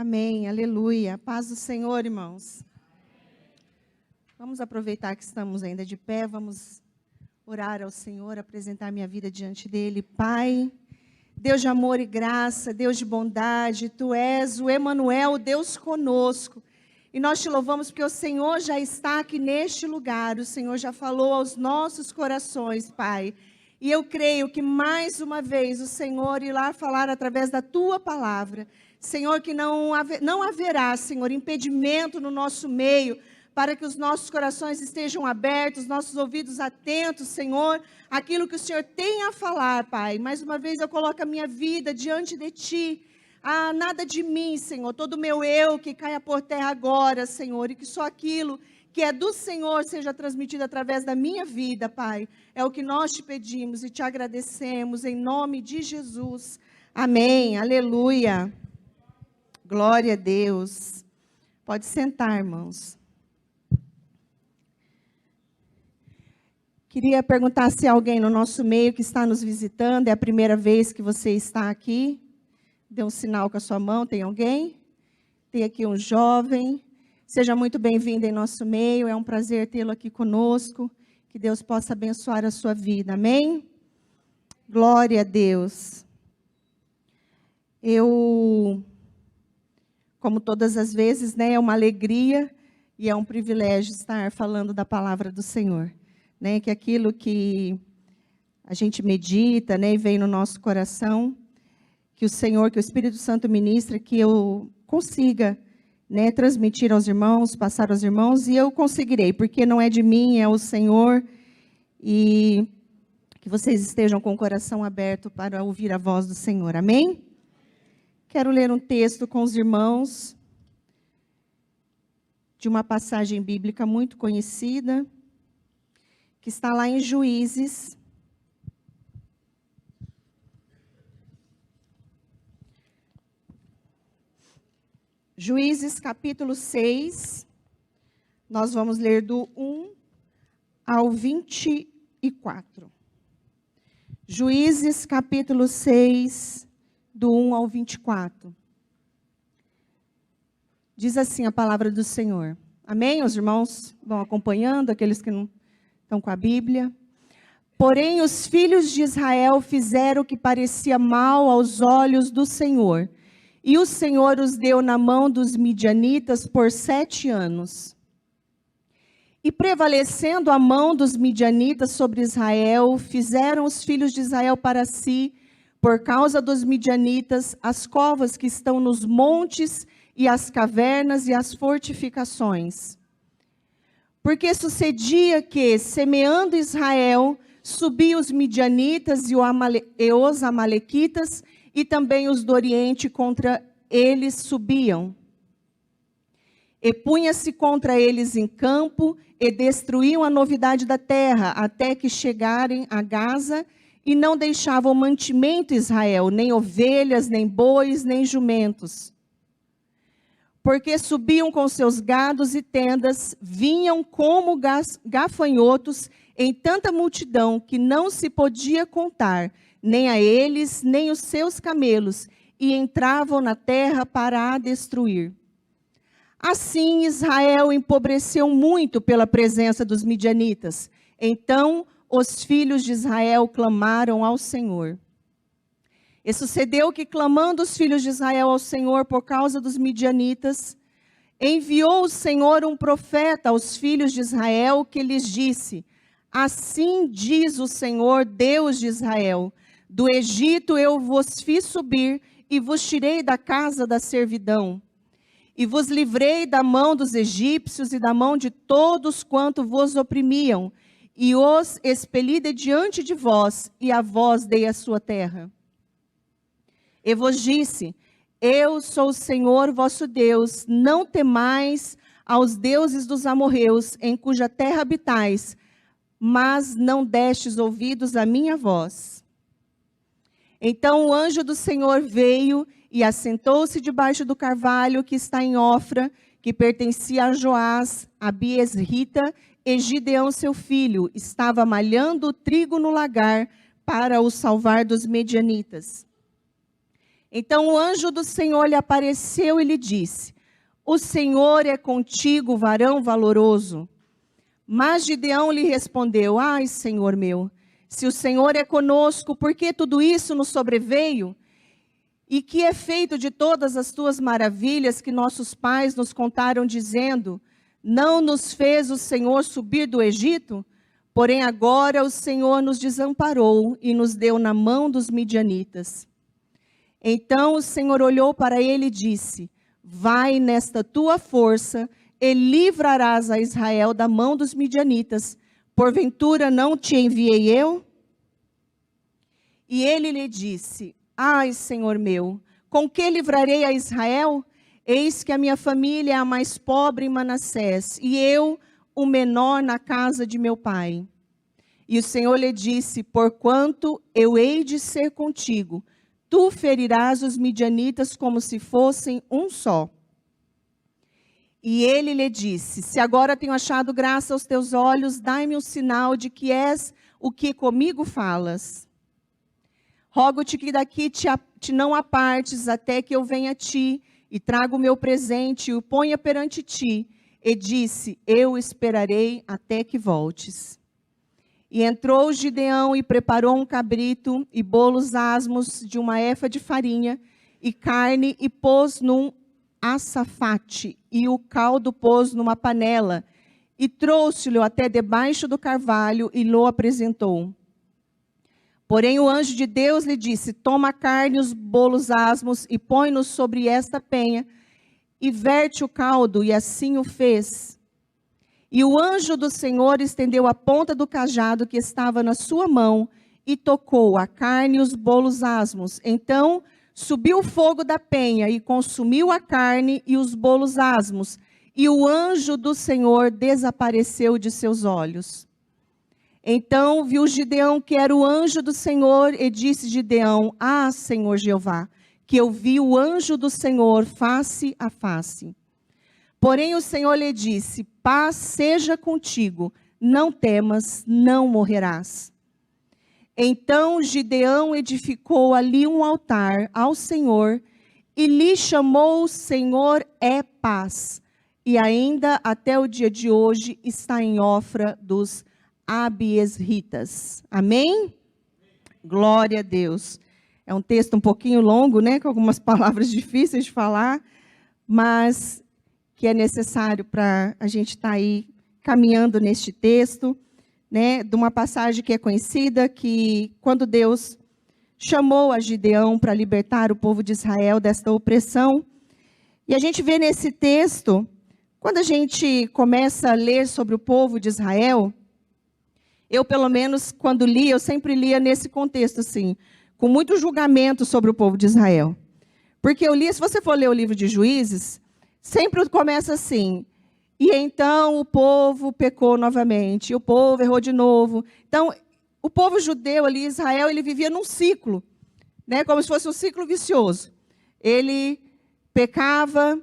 Amém, aleluia. Paz do Senhor, irmãos. Vamos aproveitar que estamos ainda de pé, vamos orar ao Senhor, apresentar minha vida diante dEle. Pai, Deus de amor e graça, Deus de bondade, Tu és o Emanuel, Deus conosco. E nós Te louvamos porque o Senhor já está aqui neste lugar, o Senhor já falou aos nossos corações, Pai. E eu creio que mais uma vez o Senhor irá falar através da Tua palavra. Senhor, que não haverá, Senhor, impedimento no nosso meio, para que os nossos corações estejam abertos, nossos ouvidos atentos, Senhor, aquilo que o Senhor tem a falar, Pai. Mais uma vez eu coloco a minha vida diante de Ti. Nada de mim, Senhor, todo o meu eu que caia por terra agora, Senhor, e que só aquilo que é do Senhor seja transmitido através da minha vida, Pai. É o que nós Te pedimos e Te agradecemos, em nome de Jesus. Amém, aleluia. Glória a Deus. Pode sentar, irmãos. Queria perguntar se há alguém no nosso meio que está nos visitando, é a primeira vez que você está aqui. Dê um sinal com a sua mão, tem alguém? Tem aqui um jovem. Seja muito bem-vindo em nosso meio, é um prazer tê-lo aqui conosco. Que Deus possa abençoar a sua vida, amém? Glória a Deus. Como todas as vezes, né, é uma alegria e é um privilégio estar falando da palavra do Senhor. Né, que aquilo que a gente medita, né, e vem no nosso coração, que o Senhor, que o Espírito Santo ministra, que eu consiga, né, transmitir aos irmãos, passar aos irmãos, e eu conseguirei, porque não é de mim, é o Senhor, e que vocês estejam com o coração aberto para ouvir a voz do Senhor, amém? Quero ler um texto com os irmãos, de uma passagem bíblica muito conhecida, que está lá em Juízes. Juízes capítulo 6, nós vamos ler do 1 ao 24. Juízes capítulo 6, do 1 ao 24. Diz assim a palavra do Senhor. Amém? Os irmãos vão acompanhando, aqueles que não estão com a Bíblia. Porém, os filhos de Israel fizeram o que parecia mal aos olhos do Senhor. E o Senhor os deu na mão dos midianitas por 7 anos. E prevalecendo a mão dos midianitas sobre Israel, fizeram os filhos de Israel para si, por causa dos midianitas, as covas que estão nos montes e as cavernas e as fortificações. Porque sucedia que, semeando Israel, subiam os midianitas e os amalequitas, e também os do Oriente contra eles subiam. E punha-se contra eles em campo, e destruíam a novidade da terra, até que chegarem a Gaza, e não deixavam mantimento Israel, nem ovelhas, nem bois, nem jumentos. Porque subiam com seus gados e tendas, vinham como gafanhotos em tanta multidão que não se podia contar, nem a eles, nem os seus camelos, e entravam na terra para a destruir. Assim Israel empobreceu muito pela presença dos midianitas. Então os filhos de Israel clamaram ao Senhor. E sucedeu que, clamando os filhos de Israel ao Senhor por causa dos midianitas, enviou o Senhor um profeta aos filhos de Israel, que lhes disse: Assim diz o Senhor, Deus de Israel: do Egito eu vos fiz subir e vos tirei da casa da servidão. E vos livrei da mão dos egípcios e da mão de todos quanto vos oprimiam, e os expeli de diante de vós, e a vós dei a sua terra. E vos disse: Eu sou o Senhor vosso Deus, não temais aos deuses dos amorreus, em cuja terra habitais, mas não destes ouvidos à minha voz. Então o anjo do Senhor veio e assentou-se debaixo do carvalho que está em Ofra, que pertencia a Joás, a Biesrita, e Gideão seu filho estava malhando o trigo no lagar para o salvar dos medianitas. Então o anjo do Senhor lhe apareceu e lhe disse: o Senhor é contigo, varão valoroso. Mas Gideão lhe respondeu: ai, Senhor meu, se o Senhor é conosco, por que tudo isso nos sobreveio? E que é feito de todas as tuas maravilhas que nossos pais nos contaram, dizendo: não nos fez o Senhor subir do Egito? Porém agora o Senhor nos desamparou e nos deu na mão dos midianitas. Então o Senhor olhou para ele e disse: vai nesta tua força e livrarás a Israel da mão dos midianitas. Porventura não te enviei eu? E ele lhe disse: ai, Senhor meu, com que livrarei a Israel? Eis que a minha família é a mais pobre em Manassés, e eu, o menor na casa de meu pai. E o Senhor lhe disse: porquanto eu hei de ser contigo, tu ferirás os midianitas como se fossem um só. E ele lhe disse: se agora tenho achado graça aos teus olhos, dai-me um sinal de que és o que comigo falas. Rogo-te que daqui te não apartes até que eu venha a ti, e traga o meu presente e o ponha perante ti. E disse: eu esperarei até que voltes. E entrou Gideão e preparou um cabrito e bolos asmos de uma efa de farinha e carne, e pôs num açafate, e o caldo pôs numa panela, e trouxe-lhe até debaixo do carvalho e lhe apresentou. Porém o anjo de Deus lhe disse: toma a carne e os bolos asmos e põe-nos sobre esta penha e verte o caldo, e assim o fez. E o anjo do Senhor estendeu a ponta do cajado que estava na sua mão e tocou a carne e os bolos asmos. Então subiu o fogo da penha e consumiu a carne e os bolos asmos, e o anjo do Senhor desapareceu de seus olhos. Então viu Gideão que era o anjo do Senhor, e disse Gideão: ah, Senhor Jeová, que eu vi o anjo do Senhor face a face. Porém o Senhor lhe disse: paz seja contigo, não temas, não morrerás. Então Gideão edificou ali um altar ao Senhor, e lhe chamou: o Senhor é paz. E ainda até o dia de hoje está em Ofra dos Abiesritas. Amém? Glória a Deus. É um texto um pouquinho longo, né, com algumas palavras difíceis de falar, mas que é necessário para a gente estar aí caminhando neste texto, né, de uma passagem que é conhecida, que quando Deus chamou a Gideão para libertar o povo de Israel desta opressão, e a gente vê nesse texto, quando a gente começa a ler sobre o povo de Israel, eu, pelo menos, quando li, eu sempre lia nesse contexto, assim, com muito julgamento sobre o povo de Israel. Porque eu li, se você for ler o livro de Juízes, sempre começa assim: e então o povo pecou novamente, e o povo errou de novo. Então, o povo judeu ali, Israel, ele vivia num ciclo, né, como se fosse um ciclo vicioso. Ele pecava,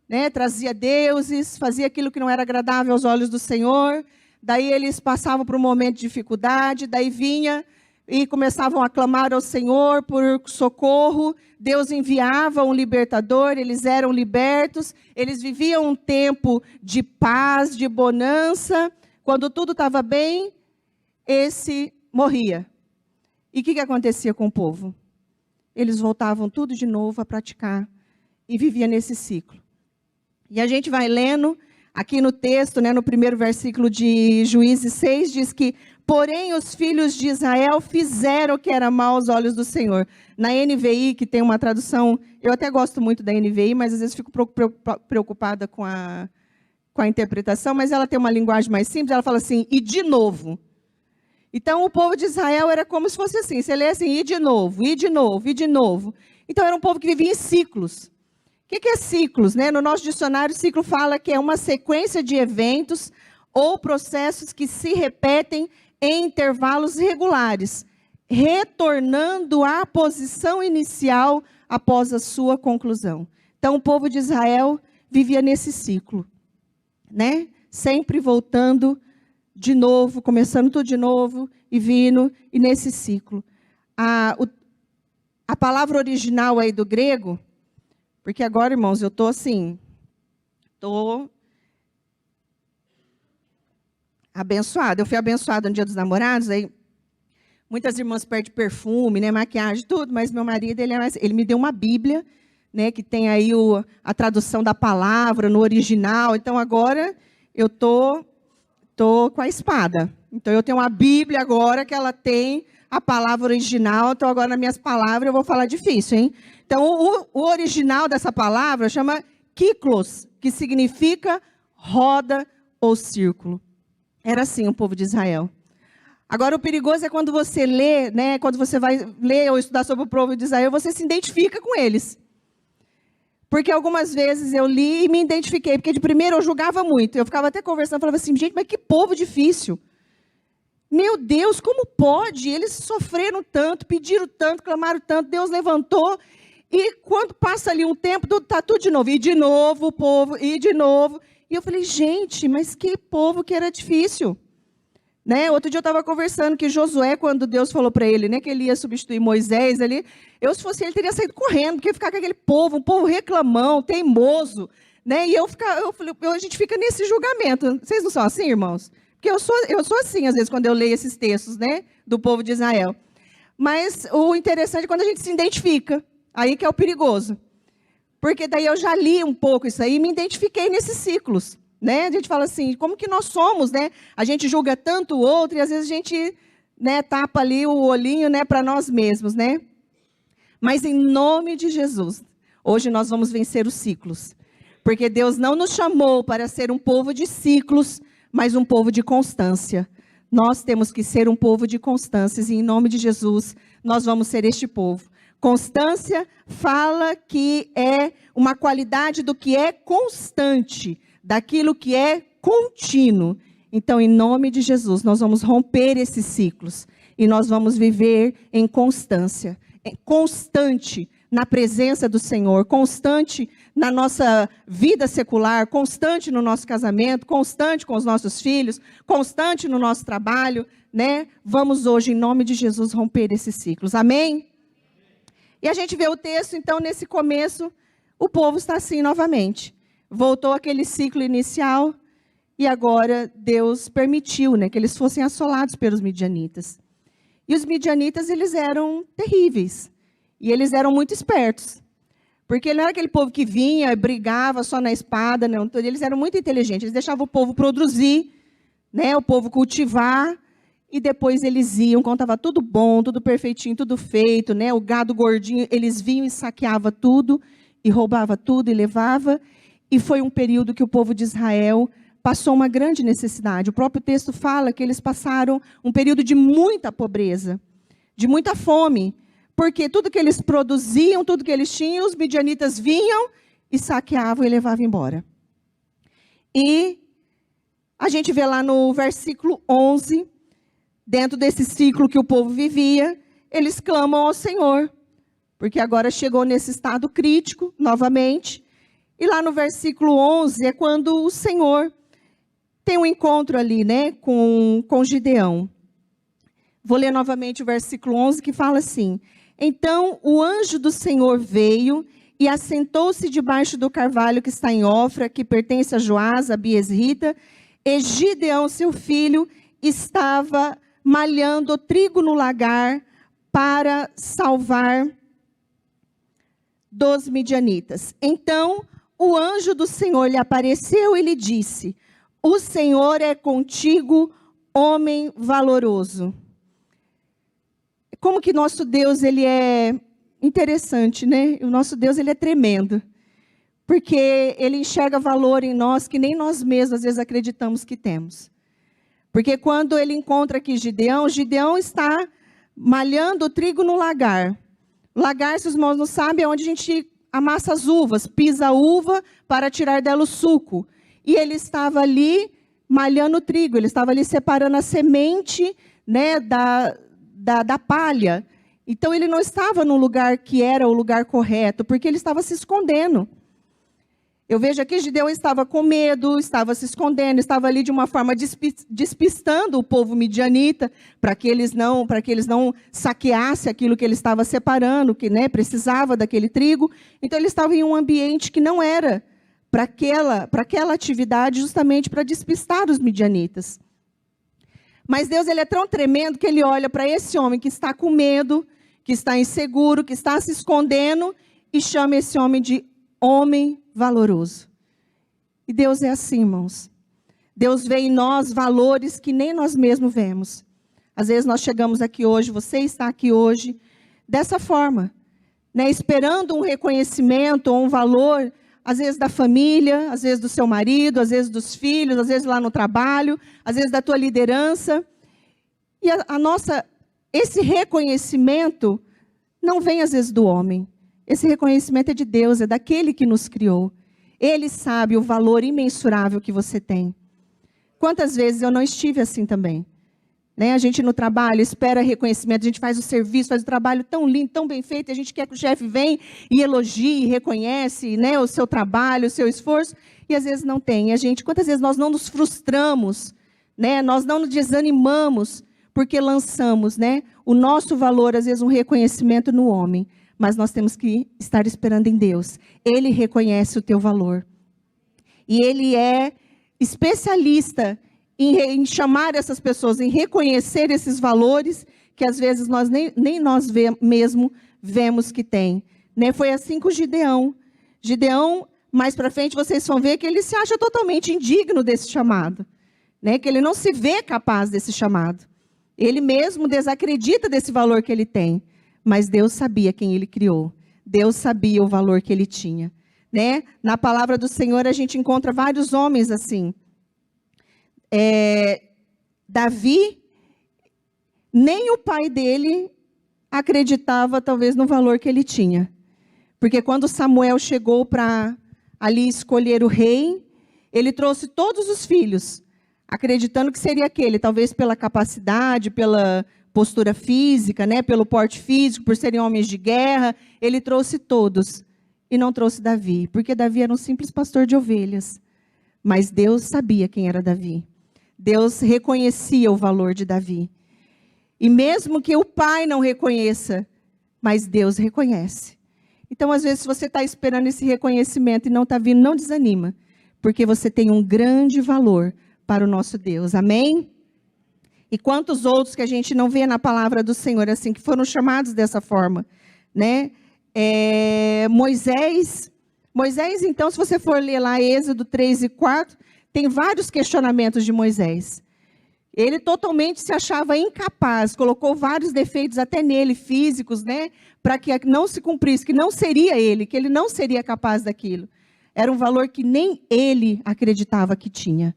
né, trazia deuses, fazia aquilo que não era agradável aos olhos do Senhor. Daí eles passavam por um momento de dificuldade, daí vinha e começavam a clamar ao Senhor por socorro. Deus enviava um libertador, eles eram libertos, eles viviam um tempo de paz, de bonança. Quando tudo estava bem, esse morria. E o que acontecia com o povo? Eles voltavam tudo de novo a praticar e vivia nesse ciclo. E a gente vai lendo aqui no texto, né, no primeiro versículo de Juízes 6, diz que: porém os filhos de Israel fizeram o que era mal aos olhos do Senhor. Na NVI, que tem uma tradução, eu até gosto muito da NVI, mas às vezes fico preocupada com a interpretação, mas ela tem uma linguagem mais simples, ela fala assim: e de novo. Então o povo de Israel era como se fosse assim, você lê assim: e de novo, e de novo, e de novo. Então era um povo que vivia em ciclos. O que é ciclos, né? No nosso dicionário, ciclo fala que é uma sequência de eventos ou processos que se repetem em intervalos regulares, retornando à posição inicial após a sua conclusão. Então, o povo de Israel vivia nesse ciclo, né? Sempre voltando de novo, começando tudo de novo e vindo, e nesse ciclo. A palavra original aí do grego, porque agora, irmãos, eu estou abençoada. Eu fui abençoada no Dia dos Namorados, aí muitas irmãs perdem perfume, né, maquiagem, tudo, mas meu marido, ele me deu uma Bíblia, né, que tem aí a tradução da palavra no original. Então, agora eu tô com a espada. Então, eu tenho uma Bíblia agora que ela tem a palavra original. Então, agora nas minhas palavras eu vou falar difícil, hein? Então, o original dessa palavra chama kyklos, que significa roda ou círculo. Era assim o povo de Israel. Agora, o perigoso é quando você lê, né, quando você vai ler ou estudar sobre o povo de Israel, você se identifica com eles. Porque algumas vezes eu li e me identifiquei, porque de primeiro eu julgava muito. Eu ficava até conversando, falava assim, gente, mas que povo difícil. Meu Deus, como pode? Eles sofreram tanto, pediram tanto, clamaram tanto, Deus levantou. E quando passa ali um tempo, está tudo de novo. E de novo o povo, e de novo. E eu falei, gente, mas que povo que era difícil. Né? Outro dia eu estava conversando que Josué, quando Deus falou para ele, né, que ele ia substituir Moisés ali, se fosse ele, teria saído correndo, porque ia ficar com aquele povo, um povo reclamão, teimoso, né? E a gente fica nesse julgamento. Vocês não são assim, irmãos? Porque eu sou assim, às vezes, quando eu leio esses textos, né, do povo de Israel. Mas o interessante é quando a gente se identifica, aí que é o perigoso. Porque daí eu já li um pouco isso aí e me identifiquei nesses ciclos. Né? A gente fala assim, como que nós somos, né? A gente julga tanto o outro e às vezes a gente, né, tapa ali o olhinho, né, para nós mesmos, né? Mas em nome de Jesus, hoje nós vamos vencer os ciclos. Porque Deus não nos chamou para ser um povo de ciclos, mas um povo de constância. Nós temos que ser um povo de constâncias e em nome de Jesus nós vamos ser este povo. Constância fala que é uma qualidade do que é constante, daquilo que é contínuo. Então, em nome de Jesus, nós vamos romper esses ciclos. E nós vamos viver em constância. Constante na presença do Senhor. Constante na nossa vida secular. Constante no nosso casamento. Constante com os nossos filhos. Constante no nosso trabalho. Né? Vamos hoje, em nome de Jesus, romper esses ciclos. Amém? E a gente vê o texto, então, nesse começo, o povo está assim novamente. Voltou aquele ciclo inicial e agora Deus permitiu, né, que eles fossem assolados pelos midianitas. E os midianitas, eles eram terríveis. E eles eram muito espertos. Porque não era aquele povo que vinha e brigava só na espada, não. Eles eram muito inteligentes. Eles deixavam o povo produzir, né, o povo cultivar. E depois eles iam, quando estava tudo bom, tudo perfeitinho, tudo feito, né, o gado gordinho, eles vinham e saqueavam tudo, e roubava tudo e levava. E foi um período que o povo de Israel passou uma grande necessidade. O próprio texto fala que eles passaram um período de muita pobreza, de muita fome, porque tudo que eles produziam, tudo que eles tinham, os midianitas vinham e saqueavam e levavam embora. E a gente vê lá no versículo 11, dentro desse ciclo que o povo vivia, eles clamam ao Senhor, porque agora chegou nesse estado crítico, novamente. E lá no versículo 11 é quando o Senhor tem um encontro ali, né, com Gideão. Vou ler novamente o versículo 11 que fala assim: Então o anjo do Senhor veio e assentou-se debaixo do carvalho que está em Ofra, que pertence a Joás, a Biesrita, e Gideão, seu filho, estava malhando trigo no lagar para salvar dos midianitas. Então o anjo do Senhor lhe apareceu e lhe disse: O Senhor é contigo, homem valoroso. Como que nosso Deus, ele é interessante, né? O nosso Deus, ele é tremendo. Porque ele enxerga valor em nós que nem nós mesmos, às vezes, acreditamos que temos. Porque quando ele encontra aqui Gideão, Gideão está malhando o trigo no lagar. Lagar, se os irmãos não sabem, é onde a gente amassa as uvas, pisa a uva para tirar dela o suco. E ele estava ali malhando o trigo, ele estava ali separando a semente, né, da palha. Então ele não estava no lugar que era o lugar correto, porque ele estava se escondendo. Eu vejo aqui Gideão estava com medo, estava se escondendo, estava ali de uma forma despistando o povo midianita, para que eles não saqueassem aquilo que ele estava separando, que, né, precisava daquele trigo. Então ele estava em um ambiente que não era para aquela atividade, justamente para despistar os midianitas. Mas Deus, ele é tão tremendo que ele olha para esse homem que está com medo, que está inseguro, que está se escondendo, e chama esse homem de homem valoroso. E Deus é assim, irmãos. Deus vê em nós valores que nem nós mesmos vemos. Às vezes nós chegamos aqui hoje, você está aqui hoje, dessa forma, né? Esperando um reconhecimento ou um valor, às vezes da família, às vezes do seu marido, às vezes dos filhos, às vezes lá no trabalho, às vezes da tua liderança. E esse reconhecimento não vem às vezes do homem. Esse reconhecimento é de Deus, é daquele que nos criou. Ele sabe o valor imensurável que você tem. Quantas vezes eu não estive assim também? Né? A gente no trabalho espera reconhecimento, a gente faz o serviço, faz o trabalho tão lindo, tão bem feito, a gente quer que o chefe venha e elogie, reconhece, né, o seu trabalho, o seu esforço, e às vezes não tem. Quantas vezes nós não nos frustramos, né? Nós não nos desanimamos, porque lançamos, né, o nosso valor, às vezes um reconhecimento no homem. Mas nós temos que estar esperando em Deus. Ele reconhece o teu valor. E Ele é especialista em chamar essas pessoas, em reconhecer esses valores que às vezes nós nem nós mesmo vemos que tem. Né? Foi assim com Gideão. Gideão, mais para frente, vocês vão ver que ele se acha totalmente indigno desse chamado. Né? Que ele não se vê capaz desse chamado. Ele mesmo desacredita desse valor que ele tem. Mas Deus sabia quem ele criou. Deus sabia o valor que ele tinha. Né? Na palavra do Senhor a gente encontra vários homens assim. Davi, nem o pai dele acreditava talvez no valor que ele tinha. Porque quando Samuel chegou para ali escolher o rei, ele trouxe todos os filhos, acreditando que seria aquele, talvez pela capacidade, pela postura física, né, pelo porte físico, por serem homens de guerra, ele trouxe todos e não trouxe Davi, porque Davi era um simples pastor de ovelhas. Mas Deus sabia quem era Davi. Deus reconhecia o valor de Davi. E mesmo que o pai não reconheça, mas Deus reconhece. Então, às vezes, se você está esperando esse reconhecimento e não está vindo, não desanima, porque você tem um grande valor para o nosso Deus. Amém? E quantos outros que a gente não vê na palavra do Senhor, assim, que foram chamados dessa forma, né? Moisés, então, se você for ler lá Êxodo 3 e 4, tem vários questionamentos de Moisés. Ele totalmente se achava incapaz, colocou vários defeitos até nele, físicos, né? Para que não se cumprisse, que não seria ele, que ele não seria capaz daquilo. Era um valor que nem ele acreditava que tinha,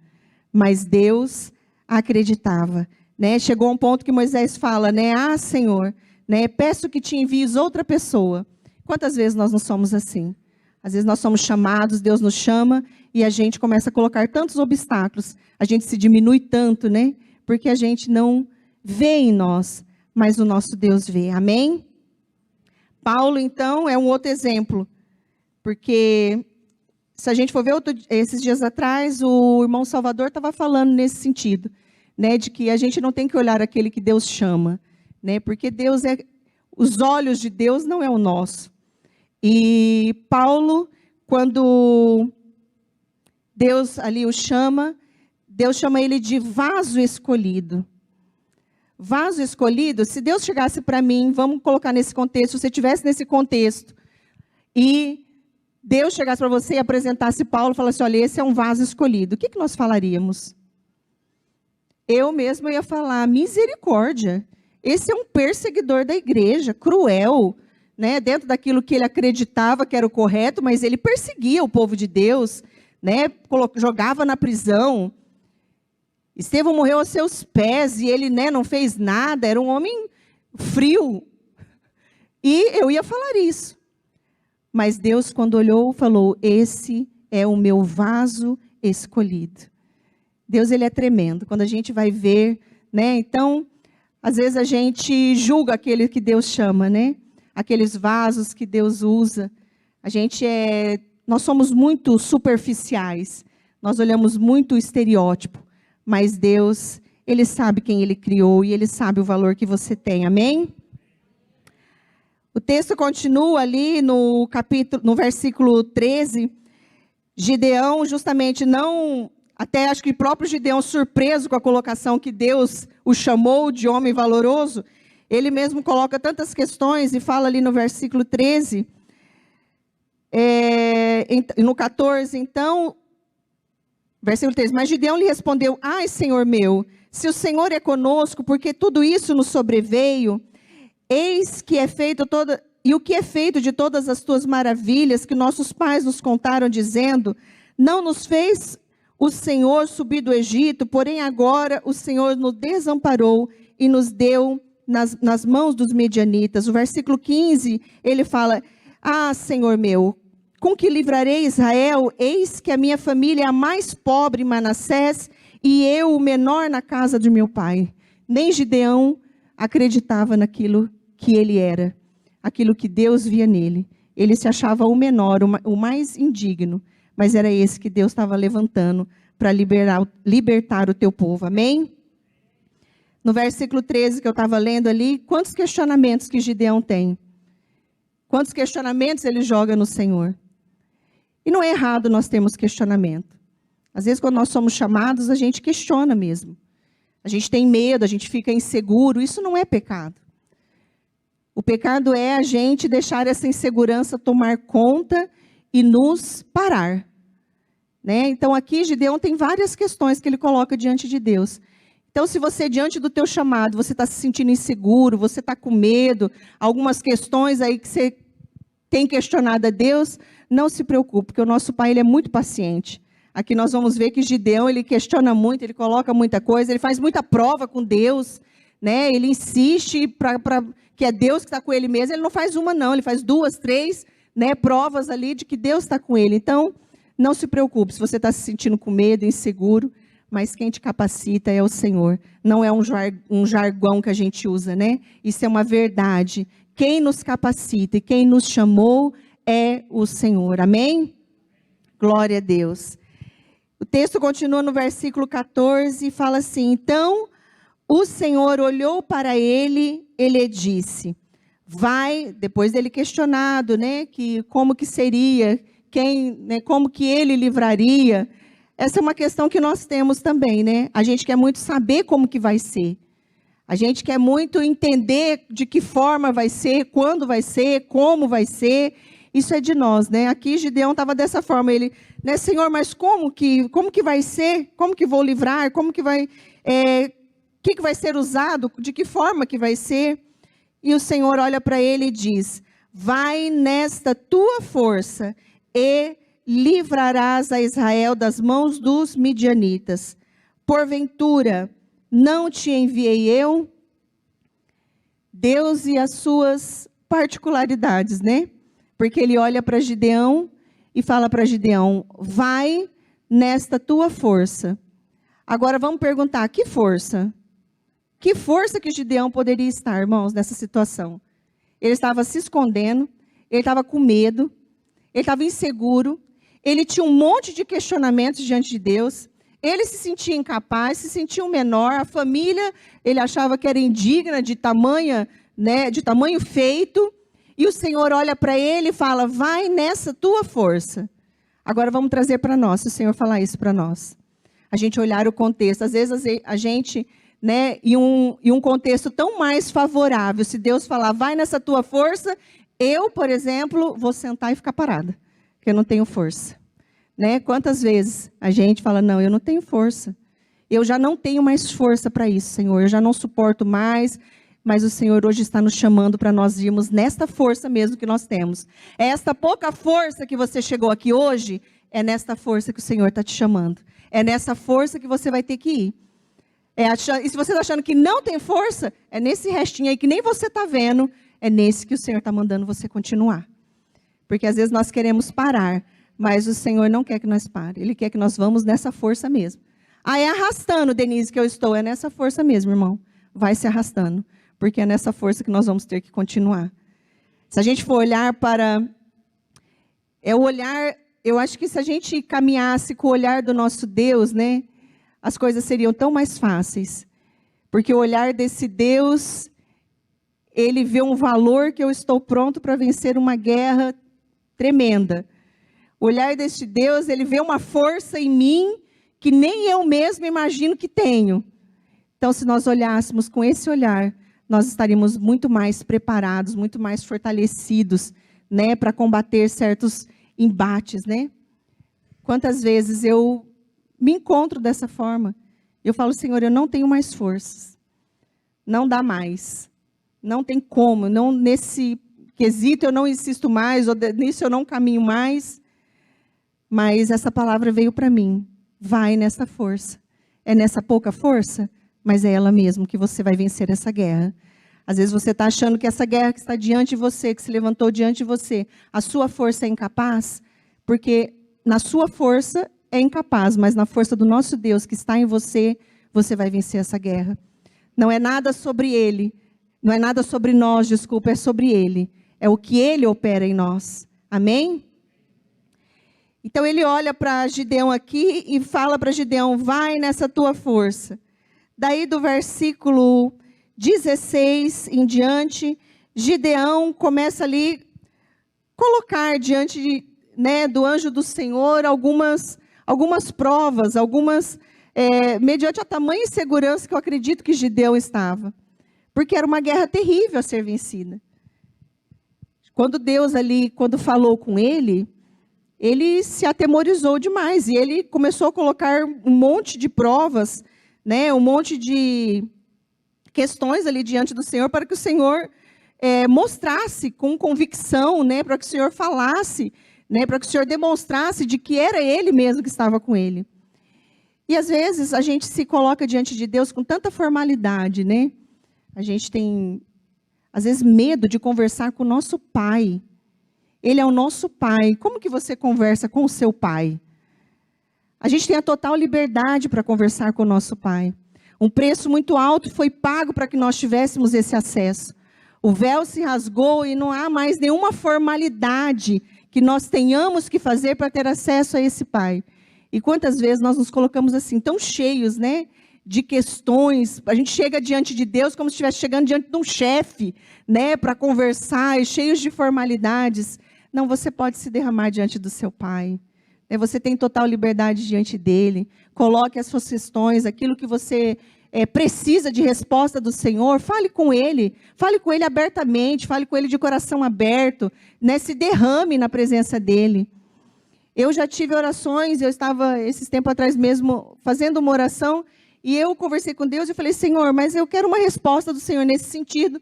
mas Deus acreditava. Né? Chegou a um ponto que Moisés fala, né? Ah, Senhor, né? Peço que te envies outra pessoa. Quantas vezes nós não somos assim? Às vezes nós somos chamados, Deus nos chama e a gente começa a colocar tantos obstáculos. A gente se diminui tanto, né? Porque a gente não vê em nós, mas o nosso Deus vê. Amém? Paulo, então, é um outro exemplo. Porque se a gente for ver esses dias atrás, o irmão Salvador estava falando nesse sentido. Né, de que a gente não tem que olhar aquele que Deus chama, né, porque os olhos de Deus não é o nosso. E Paulo, quando Deus ali o chama, Deus chama ele de vaso escolhido. Vaso escolhido, se Deus chegasse para mim, vamos colocar nesse contexto, se você estivesse nesse contexto, e Deus chegasse para você e apresentasse Paulo, falasse, olha, esse é um vaso escolhido, o que nós falaríamos? Eu mesma ia falar, misericórdia, esse é um perseguidor da igreja, cruel, né? Dentro daquilo que ele acreditava que era o correto, mas ele perseguia o povo de Deus, né? Jogava na prisão. Estevão morreu aos seus pés e ele, né, não fez nada, era um homem frio. E eu ia falar isso. Mas Deus, quando olhou, falou, esse é o meu vaso escolhido. Deus, ele é tremendo. Quando a gente vai ver, né? Então, às vezes a gente julga aquele que Deus chama, né? Aqueles vasos que Deus usa. A gente nós somos muito superficiais, nós olhamos muito o estereótipo, mas Deus, Ele sabe quem Ele criou e Ele sabe o valor que você tem, amém? O texto continua ali no versículo 13, Gideão justamente não, até acho que o próprio Gideão surpreso com a colocação que Deus o chamou de homem valoroso, ele mesmo coloca tantas questões e fala ali no versículo 13, no 14, então, versículo 13, mas Gideão lhe respondeu, ai, Senhor meu, se o Senhor é conosco, porque tudo isso nos sobreveio, eis que é feito e o que é feito de todas as tuas maravilhas que nossos pais nos contaram, dizendo, não nos fez o Senhor subir do Egito, porém agora o Senhor nos desamparou e nos deu nas mãos dos medianitas. O versículo 15, ele fala, ah, Senhor meu, com que livrarei Israel? Eis que a minha família é a mais pobre em Manassés e eu o menor na casa do meu pai. Nem Gideão acreditava naquilo que ele era, aquilo que Deus via nele. Ele se achava o menor, o mais indigno, mas era esse que Deus estava levantando para libertar o teu povo, amém? No versículo 13 que eu estava lendo ali, quantos questionamentos que Gideão tem? Quantos questionamentos ele joga no Senhor? E não é errado nós termos questionamento. Às vezes quando nós somos chamados, a gente questiona mesmo. A gente tem medo, a gente fica inseguro, isso não é pecado. O pecado é a gente deixar essa insegurança tomar conta e nos parar. Né? Então aqui Gideão tem várias questões que ele coloca diante de Deus. Então se você diante do teu chamado, você está se sentindo inseguro, você está com medo, algumas questões aí que você tem questionado a Deus, não se preocupe, porque o nosso Pai ele é muito paciente. Aqui nós vamos ver que Gideão ele questiona muito, ele coloca muita coisa, ele faz muita prova com Deus, né? Ele insiste que é Deus que está com ele mesmo, ele não faz uma não, ele faz 2, 3, né, provas ali de que Deus está com ele. Então, não se preocupe se você está se sentindo com medo, inseguro, mas quem te capacita é o Senhor. Não é um jargão que a gente usa, né? Isso é uma verdade. Quem nos capacita e quem nos chamou é o Senhor. Amém? Glória a Deus. O texto continua no versículo 14 e fala assim, então o Senhor olhou para ele disse, vai, depois dele questionado, né, que como que seria, como que ele livraria. Essa é uma questão que nós temos também, né? A gente quer muito saber como que vai ser. A gente quer muito entender de que forma vai ser, quando vai ser, como vai ser. Isso é de nós, né? Aqui Gideão estava dessa forma, ele, né, Senhor, mas como que vai ser? Como que vou livrar? Como que vai, que vai ser usado? De que forma que vai ser? E o Senhor olha para ele e diz, vai nesta tua força e livrarás a Israel das mãos dos midianitas. Porventura, não te enviei eu? Deus e as suas particularidades, né? Porque ele olha para Gideão e fala para Gideão, vai nesta tua força. Agora vamos perguntar, que força? Que força que Gideão poderia estar, irmãos, nessa situação? Ele estava se escondendo, ele estava com medo, ele estava inseguro, ele tinha um monte de questionamentos diante de Deus, ele se sentia incapaz, se sentia um menor, a família, ele achava que era indigna de tamanho feito, e o Senhor olha para ele e fala, vai nessa tua força. Agora vamos trazer para nós, se o Senhor falar isso para nós. A gente olhar o contexto, às vezes a gente, né, em um contexto tão mais favorável, se Deus falar, vai nessa tua força, eu, por exemplo, vou sentar e ficar parada, porque eu não tenho força. Né? Quantas vezes a gente fala, não, eu não tenho força. Eu já não tenho mais força para isso, Senhor. Eu já não suporto mais, mas o Senhor hoje está nos chamando para nós irmos nesta força mesmo que nós temos. É esta pouca força que você chegou aqui hoje, é nesta força que o Senhor está te chamando. É nessa força que você vai ter que ir. E se você está achando que não tem força, é nesse restinho aí que nem você está vendo, é nesse que o Senhor está mandando você continuar. Porque às vezes nós queremos parar, mas o Senhor não quer que nós parem. Ele quer que nós vamos nessa força mesmo. É arrastando, Denise, que eu estou. É nessa força mesmo, irmão. Vai se arrastando. Porque é nessa força que nós vamos ter que continuar. Se a gente for olhar para... É o olhar eu acho que se a gente caminhasse com o olhar do nosso Deus, né, as coisas seriam tão mais fáceis. Porque o olhar desse Deus, ele vê um valor que eu estou pronto para vencer uma guerra tremenda. O olhar deste Deus, ele vê uma força em mim que nem eu mesmo imagino que tenho. Então, se nós olhássemos com esse olhar, nós estaríamos muito mais preparados, muito mais fortalecidos, né, para combater certos embates, né? Quantas vezes eu me encontro dessa forma? Eu falo, Senhor, eu não tenho mais forças. Não dá mais. Não tem como. Não, nesse quesito eu não insisto mais, ou nisso eu não caminho mais. Mas essa palavra veio para mim. Vai nessa força. É nessa pouca força? Mas é ela mesmo que você vai vencer essa guerra. Às vezes você está achando que essa guerra que está diante de você, que se levantou diante de você, a sua força é incapaz, porque na sua força é incapaz, mas na força do nosso Deus que está em você, você vai vencer essa guerra. Não é nada sobre Ele, não é nada sobre nós, desculpa, é sobre Ele. É o que Ele opera em nós. Amém? Então ele olha para Gideão aqui e fala para Gideão, vai nessa tua força. Daí do versículo 16 em diante, Gideão começa ali colocar diante do anjo do Senhor algumas provas, mediante a tamanha insegurança que eu acredito que Gideão estava. Porque era uma guerra terrível a ser vencida. Quando Deus ali, quando falou com ele se atemorizou demais e ele começou a colocar um monte de provas, um monte de questões ali diante do Senhor para que o Senhor mostrasse com convicção, para que o Senhor falasse, para que o Senhor demonstrasse de que era Ele mesmo que estava com ele. E às vezes a gente se coloca diante de Deus com tanta formalidade, A gente tem, às vezes, medo de conversar com o nosso Pai. Ele é o nosso Pai. Como que você conversa com o seu Pai? A gente tem a total liberdade para conversar com o nosso Pai. Um preço muito alto foi pago para que nós tivéssemos esse acesso. O véu se rasgou e não há mais nenhuma formalidade que nós tenhamos que fazer para ter acesso a esse Pai. E quantas vezes nós nos colocamos assim, tão cheios, de questões. A gente chega diante de Deus como se estivesse chegando diante de um chefe, para conversar, e cheios de formalidades. Não, você pode se derramar diante do seu Pai. Você tem total liberdade diante dele. Coloque as suas questões, aquilo que você precisa de resposta do Senhor. Fale com ele abertamente, fale com ele de coração aberto, se derrame na presença dele. Eu já tive orações, eu estava esses tempos atrás mesmo fazendo uma oração, e eu conversei com Deus e falei, Senhor, mas eu quero uma resposta do Senhor nesse sentido,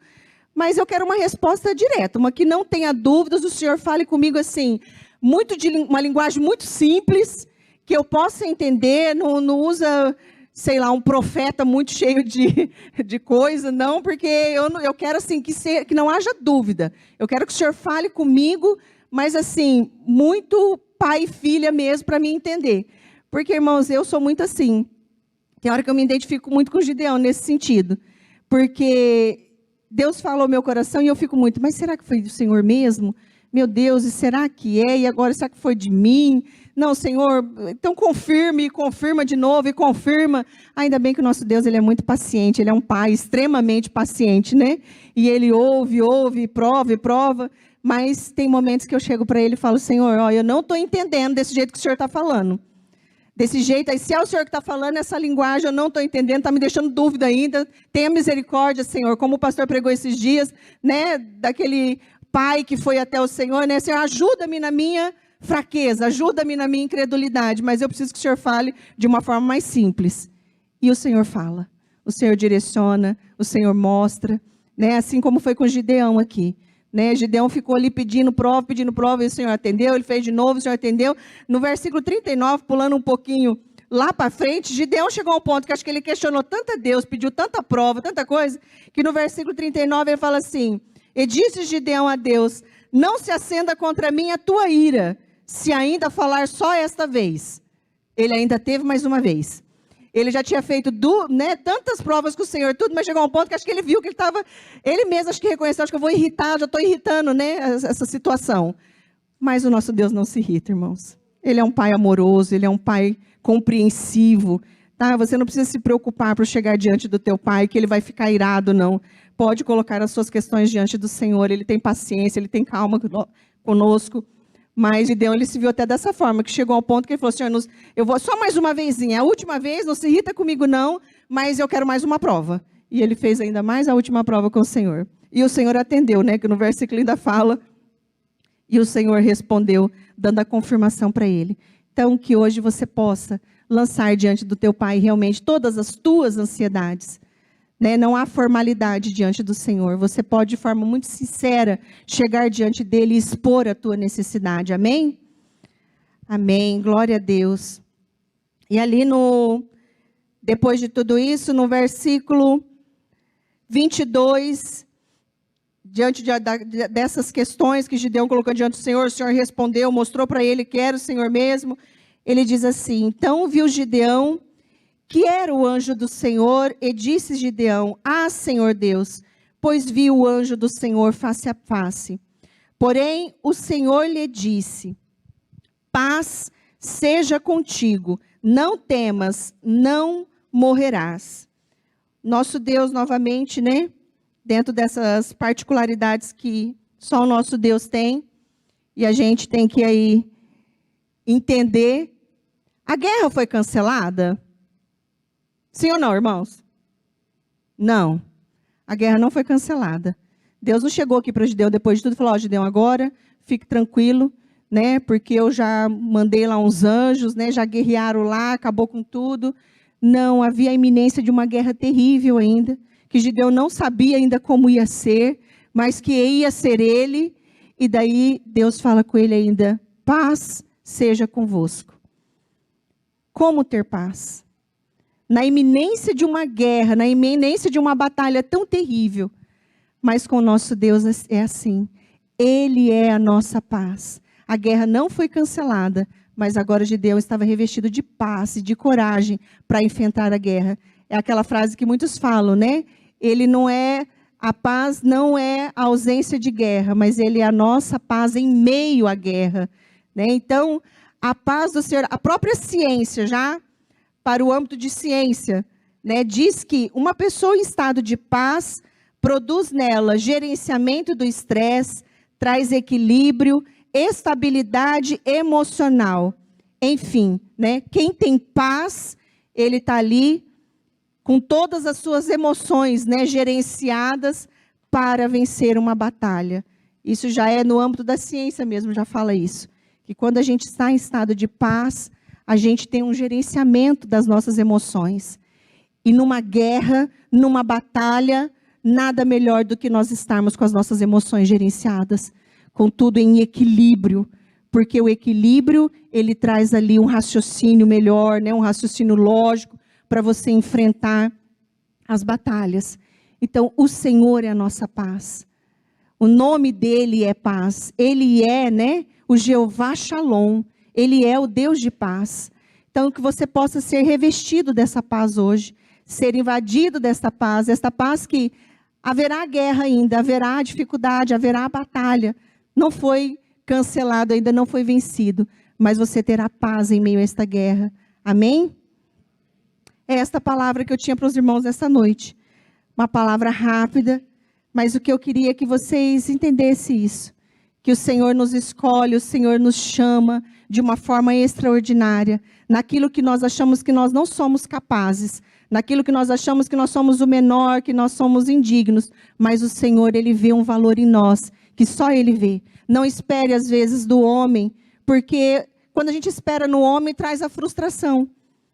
mas eu quero uma resposta direta, uma que não tenha dúvidas, o Senhor fale comigo assim, uma linguagem muito simples, que eu possa entender, não usa, sei lá, um profeta muito cheio de coisa, não, porque eu quero assim, que não haja dúvida. Eu quero que o Senhor fale comigo, mas assim, muito pai e filha mesmo, para me entender. Porque, irmãos, eu sou muito assim. Tem hora que eu me identifico muito com Gideão nesse sentido. Porque Deus falou ao meu coração e eu fico muito, mas será que foi do Senhor mesmo? Meu Deus, e será que é? E agora, será que foi de mim? Não, Senhor, então confirme, e confirma de novo, e confirma. Ainda bem que o nosso Deus, ele é muito paciente, ele é um pai extremamente paciente, E ele ouve, prova, mas tem momentos que eu chego para ele e falo, Senhor, eu não estou entendendo desse jeito que o Senhor está falando. Desse jeito, aí se é o Senhor que está falando essa linguagem, eu não estou entendendo, está me deixando dúvida ainda. Tenha misericórdia, Senhor, como o pastor pregou esses dias, daquele pai que foi até o Senhor, Senhor, ajuda-me na minha fraqueza, ajuda-me na minha incredulidade, mas eu preciso que o Senhor fale de uma forma mais simples. E o Senhor fala, o Senhor direciona, o Senhor mostra, assim como foi com Gideão aqui. Gideão ficou ali pedindo prova, e o Senhor atendeu, ele fez de novo, o Senhor atendeu. No versículo 39, pulando um pouquinho lá para frente, Gideão chegou ao ponto que acho que ele questionou tanto a Deus, pediu tanta prova, tanta coisa, que no versículo 39 ele fala assim, e disse Gideão a Deus, não se acenda contra mim a tua ira, se ainda falar só esta vez. Ele ainda teve mais uma vez. Ele já tinha feito tantas provas com o Senhor, tudo, mas chegou a um ponto que acho que ele viu que ele mesmo acho que reconheceu, acho que eu vou irritar, já estou irritando, essa situação. Mas o nosso Deus não se irrita, irmãos. Ele é um pai amoroso, ele é um pai compreensivo. Tá? Você não precisa se preocupar por chegar diante do teu pai, que ele vai ficar irado, não. Pode colocar as suas questões diante do Senhor, ele tem paciência, ele tem calma conosco. Mas Gideão, ele se viu até dessa forma, que chegou ao ponto que ele falou, Senhor, eu vou só mais uma vezinha, a última vez, não se irrita comigo não, mas eu quero mais uma prova. E ele fez ainda mais a última prova com o Senhor. E o Senhor atendeu, né, que no versículo ainda fala, e o Senhor respondeu, dando a confirmação para ele. Então, que hoje você possa lançar diante do teu Pai realmente todas as tuas ansiedades. Né? Não há formalidade diante do Senhor. Você pode, de forma muito sincera, chegar diante dele e expor a tua necessidade. Amém? Amém. Glória a Deus. E ali depois de tudo isso, no versículo 22, diante dessas questões que Gideão colocou diante do Senhor, o Senhor respondeu, mostrou para ele que era o Senhor mesmo. Ele diz assim, então viu Gideão que era o anjo do Senhor, e disse Gideão, Senhor Deus, pois vi o anjo do Senhor face a face. Porém, o Senhor lhe disse, paz seja contigo, não temas, não morrerás. Nosso Deus, novamente, né, dentro dessas particularidades que só o nosso Deus tem, e a gente tem que aí entender, a guerra foi cancelada? Sim ou não, irmãos? Não. A guerra não foi cancelada. Deus não chegou aqui para Gideão depois de tudo e falou, Gideão, agora fique tranquilo, né? Porque eu já mandei lá uns anjos, né? Já guerrearam lá, acabou com tudo. Não, havia a iminência de uma guerra terrível ainda, que Gideão não sabia ainda como ia ser, mas que ia ser ele. E daí Deus fala com ele ainda, paz seja convosco. Como ter paz? Na iminência de uma guerra, na iminência de uma batalha tão terrível. Mas com o nosso Deus é assim. Ele é a nossa paz. A guerra não foi cancelada, mas agora Gideão estava revestido de paz e de coragem para enfrentar a guerra. É aquela frase que muitos falam, né? A paz não é a ausência de guerra, mas ele é a nossa paz em meio à guerra. Né? Então, a paz do Senhor, a própria ciência já, para o âmbito de ciência, né, diz que uma pessoa em estado de paz produz nela gerenciamento do estresse, traz equilíbrio, estabilidade emocional. Enfim, né, quem tem paz, ele está ali com todas as suas emoções, né, gerenciadas para vencer uma batalha. Isso já é no âmbito da ciência mesmo, já fala isso. Que quando a gente está em estado de paz, a gente tem um gerenciamento das nossas emoções. E numa guerra, numa batalha, nada melhor do que nós estarmos com as nossas emoções gerenciadas, com tudo em equilíbrio, porque o equilíbrio, ele traz ali um raciocínio melhor, né, um raciocínio lógico, para você enfrentar as batalhas. Então, o Senhor é a nossa paz. O nome dele é paz. Ele é, né, o Jeová Shalom. Ele é o Deus de paz. Então, que você possa ser revestido dessa paz hoje, ser invadido desta paz, esta paz que haverá guerra ainda, haverá dificuldade, haverá batalha. Não foi cancelado, ainda não foi vencido, mas você terá paz em meio a esta guerra. Amém? É esta palavra que eu tinha para os irmãos esta noite. Uma palavra rápida, mas o que eu queria é que vocês entendessem isso. Que o Senhor nos escolhe, o Senhor nos chama de uma forma extraordinária. Naquilo que nós achamos que nós não somos capazes. Naquilo que nós achamos que nós somos o menor, que nós somos indignos. Mas o Senhor, Ele vê um valor em nós, que só Ele vê. Não espere às vezes do homem, porque quando a gente espera no homem, traz a frustração,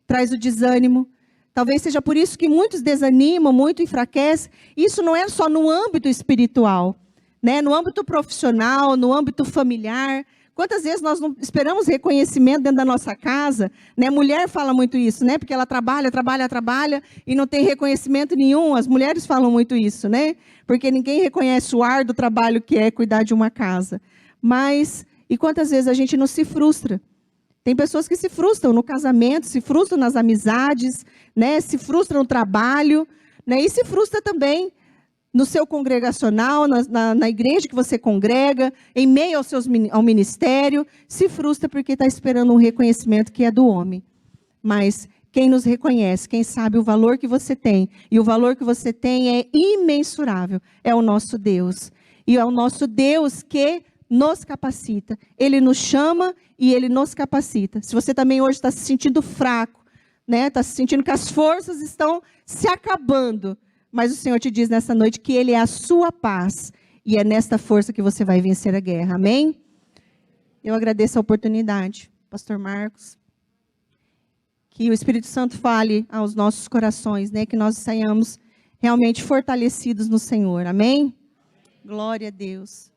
traz o desânimo. Talvez seja por isso que muitos desanimam, muito enfraquecem. Isso não é só no âmbito espiritual, né? No âmbito profissional, no âmbito familiar. Quantas vezes nós não esperamos reconhecimento dentro da nossa casa? Né? Mulher fala muito isso, né? Porque ela trabalha e não tem reconhecimento nenhum. As mulheres falam muito isso, né? Porque ninguém reconhece o árduo trabalho que é cuidar de uma casa. Mas, e quantas vezes a gente não se frustra? Tem pessoas que se frustram no casamento, se frustram nas amizades, né? Se frustram no trabalho, né? E se frustra também no seu congregacional, na igreja que você congrega, em meio ao ministério, se frustra porque está esperando um reconhecimento que é do homem. Mas quem nos reconhece, quem sabe o valor que você tem, e o valor que você tem é imensurável, é o nosso Deus. E é o nosso Deus que nos capacita. Ele nos chama e Ele nos capacita. Se você também hoje está se sentindo fraco, né? Está se sentindo que as forças estão se acabando, mas o Senhor te diz nessa noite que Ele é a sua paz, e é nesta força que você vai vencer a guerra, amém? Eu agradeço a oportunidade, Pastor Marcos, que o Espírito Santo fale aos nossos corações, né? Que nós saiamos realmente fortalecidos no Senhor, amém? Glória a Deus.